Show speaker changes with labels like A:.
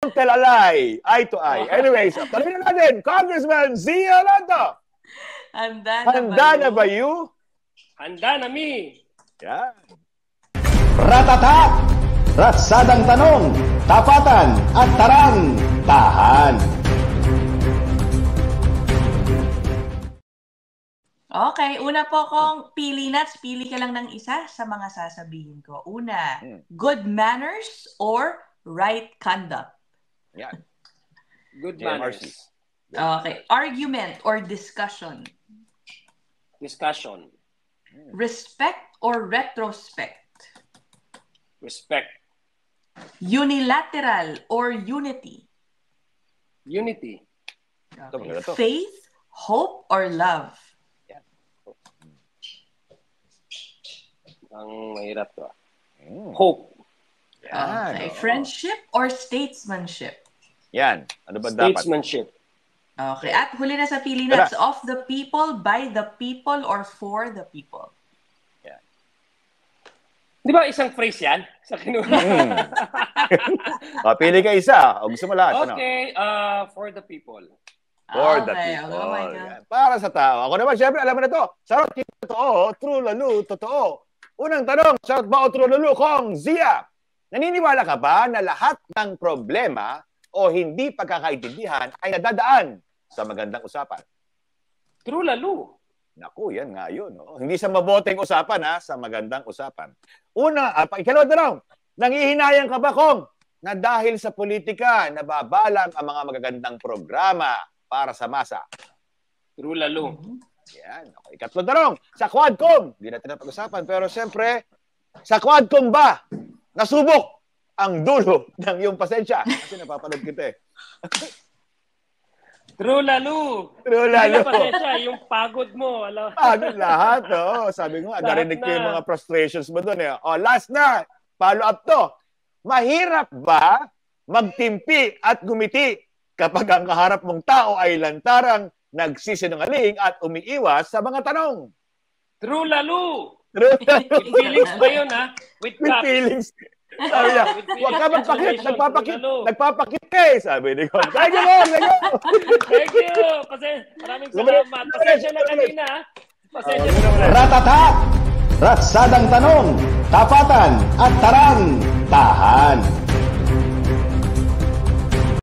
A: Don't tell a lie. Eye to eye. Anyways, tanongin na natin, Congressman Zia Lando.
B: Handa na ba you?
C: Handa na mi.
A: Yan.
D: Ratatak! Ratsadang tanong, tapatan at tarang, tahan.
B: Okay, una po kong pili Nats. Pili ka lang ng isa sa mga sasabihin ko. Una, good manners or right conduct?
A: Yan.
C: Good manners.
B: Okay, argument or discussion?
C: Discussion.
B: Respect or retrospect?
C: Respect.
B: Unilateral or unity?
C: Unity.
B: Okay. Faith, hope, or love?
C: Ang mahirap to. Hope.
A: Yan,
B: okay. Friendship or statesmanship?
A: Yan. Ano ba dapat?
C: Statesmanship.
B: Okay. At huli na sa pili Nats, of the people, by the people, or for the people?
A: Yan.
C: Di ba isang phrase yan? Sa kinuha.
A: Pili ka isa. O gusto mo lahat.
C: Okay. For the people.
A: For the people.
B: Oh my God.
A: Para sa tao. Ako naman, syempre, alam mo na to. Sarot, totoo. True, lalo, totoo. Unang tanong, sarot ba o true, lalo, Kong Zia? Naniniwala ka ba na lahat ng problema o hindi pagkakaintindihan ay nadadaan sa magandang usapan?
C: True, lalo.
A: Naku, yan nga yun. No? Hindi sa maboteng usapan, ha? Sa magandang usapan. Una, ikalawang tanong, nangihinayang ka ba, Kong, na dahil sa politika, nababalang ang mga magagandang programa para sa masa?
C: True, lalo.
A: Yan. Okay. Ikatlong tanong, sa Quadcom, hindi natin napag-usapan, pero siyempre, sa Quadcom ba, nasubok ang dulo ng iyong pasensya? Kasi napapanood kita eh.
C: True, lalo.
A: True, lalo.
C: Pasensya, yung pagod mo.
A: Pagod lahat, no? Sabi ko, narinig ko yung mga frustrations mo doon eh. O, last na, follow up to. Mahirap ba magtimpi at gumiti kapag ang kaharap mong tao ay lantarang nagsisinungaling at umiiwas sa mga tanong?
C: True, lalo.
A: True, lalo.
C: With feelings ba yun, ha? With
A: feelings. Sabi niya, huwag ka magpakit. Nagpapakit ka eh. Sabi ni Kong. Thank you, Kong.
C: Thank you. Maraming salamat. Pasensya na kanina, ha? Pasensya na.
D: Ratatak! Ratsadang tanong, tapatan at tarang, tahan.